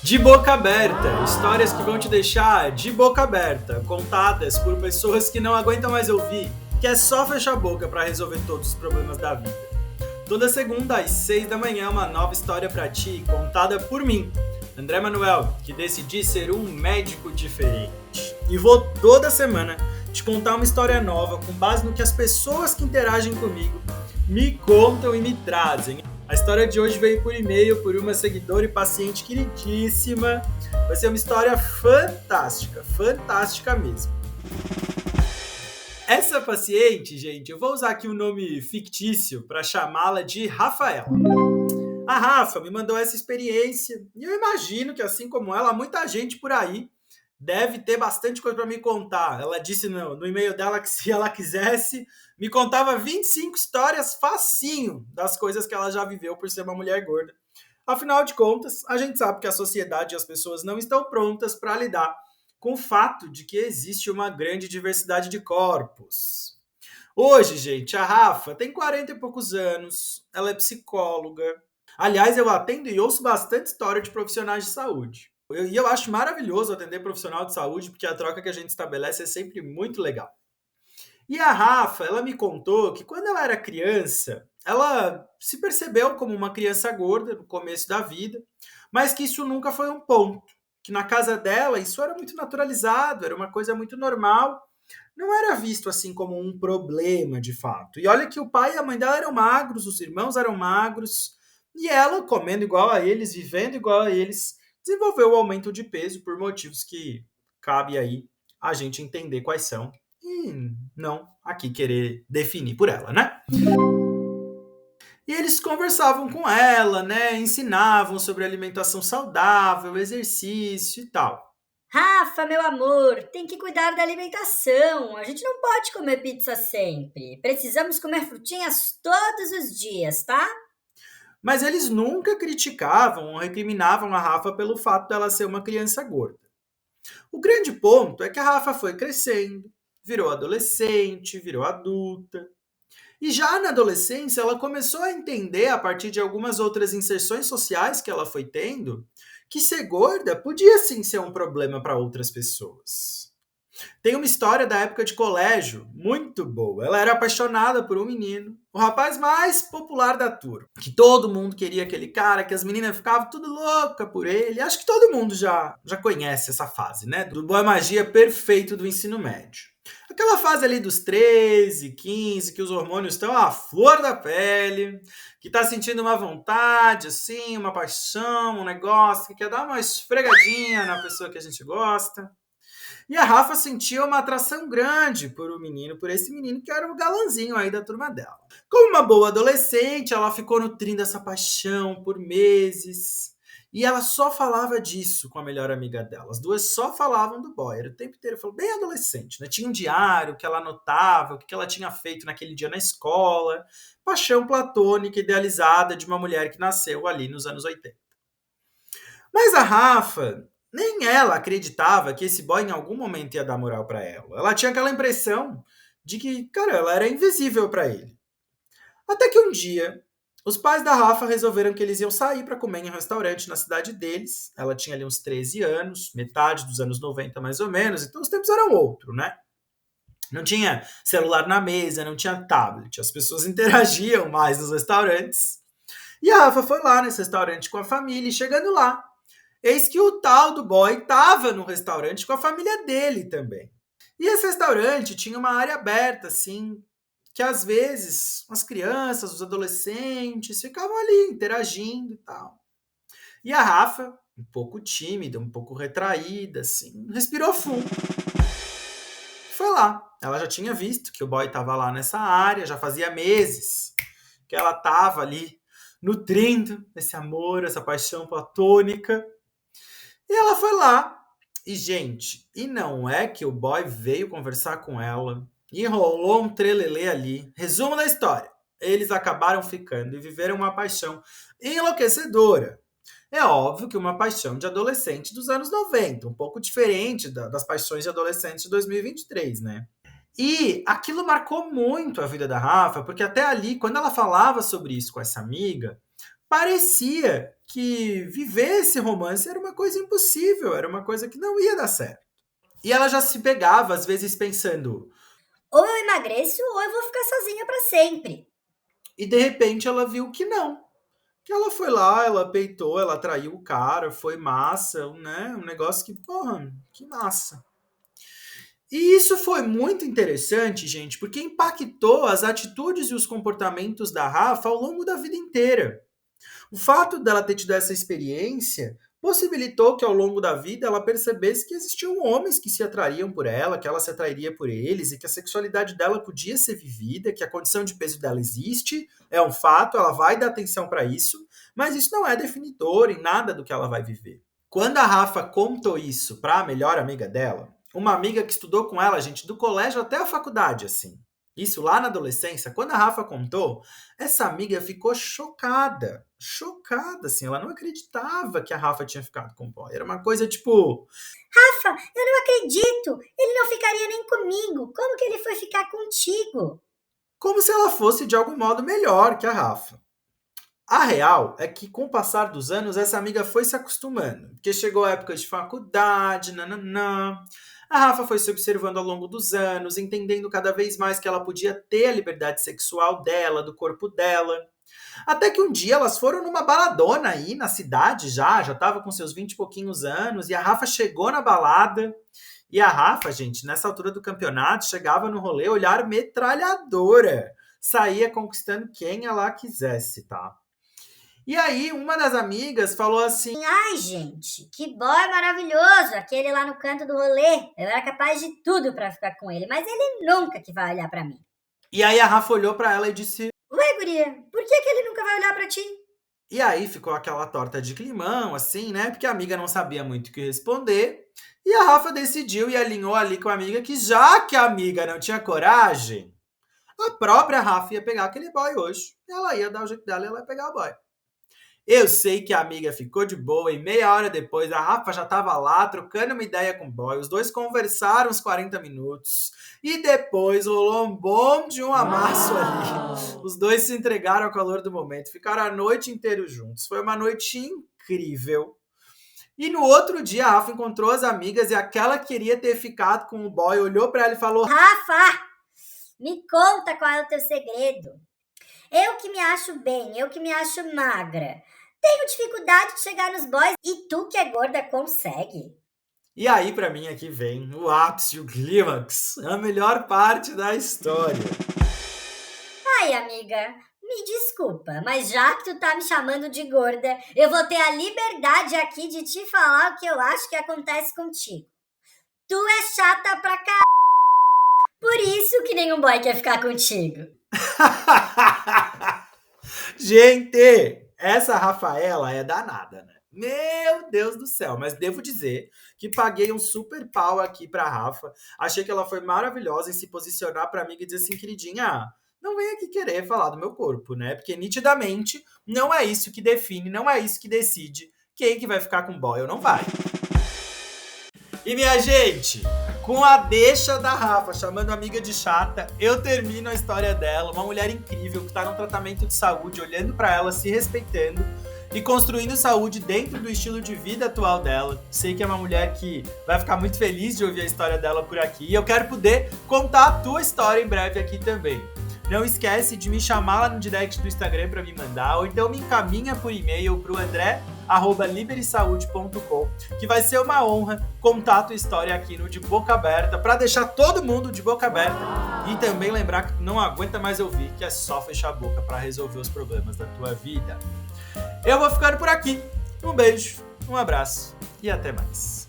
De boca aberta, histórias que vão te deixar de boca aberta, contadas por pessoas que não aguentam mais ouvir, que é só fechar a boca para resolver todos os problemas da vida. Toda segunda às 6 da manhã, uma nova história para ti, contada por mim, André Manuel, que decidi ser um médico diferente. E vou toda semana te contar uma história nova com base no que as pessoas que interagem comigo me contam e me trazem. A história de hoje veio por e-mail por uma seguidora e paciente queridíssima. Vai ser uma história fantástica, fantástica mesmo. Essa paciente, gente, eu vou usar aqui um nome fictício para chamá-la de Rafaela. A Rafa me mandou essa experiência e eu imagino que, assim como ela, muita gente por aí deve ter bastante coisa para me contar. Ela disse no e-mail dela que se ela quisesse, me contava 25 histórias facinho das coisas que ela já viveu por ser uma mulher gorda. Afinal de contas, a gente sabe que a sociedade e as pessoas não estão prontas para lidar com o fato de que existe uma grande diversidade de corpos. Hoje, gente, a Rafa tem 40 e poucos anos, ela é psicóloga. Aliás, eu atendo e ouço bastante história de profissionais de saúde. E eu acho maravilhoso atender profissional de saúde, porque a troca que a gente estabelece é sempre muito legal. E a Rafa, ela me contou que quando ela era criança, ela se percebeu como uma criança gorda no começo da vida, mas que isso nunca foi um ponto. Que na casa dela isso era muito naturalizado, era uma coisa muito normal, não era visto assim como um problema de fato. E olha que o pai e a mãe dela eram magros, os irmãos eram magros, e ela, comendo igual a eles, vivendo igual a eles, desenvolveu o aumento de peso por motivos que cabe aí a gente entender quais são e não aqui querer definir por ela, né? E eles conversavam com ela, né? Ensinavam sobre alimentação saudável, exercício e tal. Rafa, meu amor, tem que cuidar da alimentação. A gente não pode comer pizza sempre. Precisamos comer frutinhas todos os dias, tá? Mas eles nunca criticavam ou recriminavam a Rafa pelo fato dela ser uma criança gorda. O grande ponto é que a Rafa foi crescendo, virou adolescente, virou adulta. E já na adolescência, ela começou a entender, a partir de algumas outras inserções sociais que ela foi tendo, que ser gorda podia sim ser um problema para outras pessoas. Tem uma história da época de colégio, muito boa. Ela era apaixonada por um menino, o rapaz mais popular da turma. Que todo mundo queria aquele cara, que as meninas ficavam tudo louca por ele. Acho que todo mundo já conhece essa fase, né? Do boa magia perfeito do ensino médio. Aquela fase ali dos 13, 15, que os hormônios estão à flor da pele, que tá sentindo uma vontade, assim, uma paixão, um negócio, que quer dar uma esfregadinha na pessoa que a gente gosta. E a Rafa sentia uma atração grande por esse menino que era o galanzinho aí da turma dela. Como uma boa adolescente, ela ficou nutrindo essa paixão por meses. E ela só falava disso com a melhor amiga dela. As duas só falavam do boy. Era o tempo inteiro, falou, bem adolescente, né? Tinha um diário que ela anotava, o que ela tinha feito naquele dia na escola. Paixão platônica, idealizada de uma mulher que nasceu ali nos anos 80. Mas a Rafa, nem ela acreditava que esse boy em algum momento ia dar moral pra ela. Ela tinha aquela impressão de que, cara, ela era invisível pra ele. Até que um dia, os pais da Rafa resolveram que eles iam sair pra comer em um restaurante na cidade deles. Ela tinha ali uns 13 anos, metade dos anos 90 mais ou menos, então os tempos eram outro, né? Não tinha celular na mesa, não tinha tablet. As pessoas interagiam mais nos restaurantes. E a Rafa foi lá nesse restaurante com a família e chegando lá, eis que o tal do boy estava no restaurante com a família dele também. E esse restaurante tinha uma área aberta, assim, que às vezes as crianças, os adolescentes ficavam ali interagindo e tal. E a Rafa, um pouco tímida, um pouco retraída, assim, respirou fundo. Foi lá. Ela já tinha visto que o boy estava lá nessa área, já fazia meses que ela estava ali nutrindo esse amor, essa paixão platônica. E ela foi lá. E, gente, e não é que o boy veio conversar com ela e rolou um trelelê ali. Resumo da história. Eles acabaram ficando e viveram uma paixão enlouquecedora. É óbvio que uma paixão de adolescente dos anos 90, um pouco diferente das paixões de adolescente de 2023, né? E aquilo marcou muito a vida da Rafa, porque até ali, quando ela falava sobre isso com essa amiga, Parecia que viver esse romance era uma coisa impossível, era uma coisa que não ia dar certo. E ela já se pegava, às vezes, pensando. Ou eu emagreço ou eu vou ficar sozinha para sempre. E de repente ela viu que não. Que ela foi lá, ela peitou, ela traiu o cara, foi massa, né? Um negócio que, porra, que massa. E isso foi muito interessante, gente, porque impactou as atitudes e os comportamentos da Rafa ao longo da vida inteira. O fato dela ter tido essa experiência possibilitou que ao longo da vida ela percebesse que existiam homens que se atraíam por ela, que ela se atrairia por eles e que a sexualidade dela podia ser vivida, que a condição de peso dela existe, é um fato, ela vai dar atenção para isso, mas isso não é definidor em nada do que ela vai viver. Quando a Rafa contou isso para a melhor amiga dela, uma amiga que estudou com ela, gente, do colégio até a faculdade, assim. Isso lá na adolescência, quando a Rafa contou, essa amiga ficou chocada. Chocada, assim. Ela não acreditava que a Rafa tinha ficado com o boy. Era uma coisa tipo. Rafa, eu não acredito! Ele não ficaria nem comigo! Como que ele foi ficar contigo? Como se ela fosse de algum modo melhor que a Rafa. A real é que, com o passar dos anos, essa amiga foi se acostumando. Porque chegou a época de faculdade, nananã. A Rafa foi se observando ao longo dos anos, entendendo cada vez mais que ela podia ter a liberdade sexual dela, do corpo dela. Até que um dia elas foram numa baladona aí na cidade já tava com seus 20 e pouquinhos anos, e a Rafa chegou na balada. E a Rafa, gente, nessa altura do campeonato, chegava no rolê olhar metralhadora. Saía conquistando quem ela quisesse, tá? E aí, uma das amigas falou assim: Ai, gente, que boy maravilhoso! Aquele lá no canto do rolê. Eu era capaz de tudo pra ficar com ele, mas ele nunca que vai olhar pra mim. E aí a Rafa olhou pra ela e disse: Ué, guria, por que ele nunca vai olhar pra ti? E aí ficou aquela torta de climão, assim, né? Porque a amiga não sabia muito o que responder. E a Rafa decidiu e alinhou ali com a amiga que, já que a amiga não tinha coragem, a própria Rafa ia pegar aquele boy hoje. Ela ia dar o jeito dela e ela ia pegar o boy. Eu sei que a amiga ficou de boa e meia hora depois a Rafa já estava lá trocando uma ideia com o boy. Os dois conversaram uns 40 minutos e depois rolou um bom de um amasso ali. Os dois se entregaram ao calor do momento, ficaram a noite inteira juntos. Foi uma noite incrível. E no outro dia a Rafa encontrou as amigas e aquela que queria ter ficado com o boy olhou para ela e falou: Rafa, me conta qual é o teu segredo. Eu que me acho bem, eu que me acho magra. Tenho dificuldade de chegar nos boys e tu que é gorda consegue. E aí, pra mim, aqui vem o ápice, o clímax, a melhor parte da história. Ai, amiga, me desculpa, mas já que tu tá me chamando de gorda, eu vou ter a liberdade aqui de te falar o que eu acho que acontece contigo. Tu é chata pra c... Por isso que nenhum boy quer ficar contigo. Gente, essa Rafaela é danada, né? Meu Deus do céu, mas devo dizer que paguei um super pau aqui pra Rafa. Achei que ela foi maravilhosa em se posicionar pra amiga e dizer assim: queridinha, não vem aqui querer falar do meu corpo, né? Porque nitidamente não é isso que define, não é isso que decide quem que vai ficar com boy ou não vai. E minha gente, com a deixa da Rafa chamando a amiga de chata, eu termino a história dela, uma mulher incrível que tá num tratamento de saúde, olhando pra ela, se respeitando e construindo saúde dentro do estilo de vida atual dela. Sei que é uma mulher que vai ficar muito feliz de ouvir a história dela por aqui e eu quero poder contar a tua história em breve aqui também. Não esquece de me chamar lá no direct do Instagram para me mandar, ou então me encaminha por e-mail pro andré@liberesaude.com, que vai ser uma honra contar a tua história aqui no De Boca Aberta, para deixar todo mundo de boca aberta e também lembrar que tu não aguenta mais ouvir que é só fechar a boca para resolver os problemas da tua vida. Eu vou ficando por aqui. Um beijo, um abraço e até mais.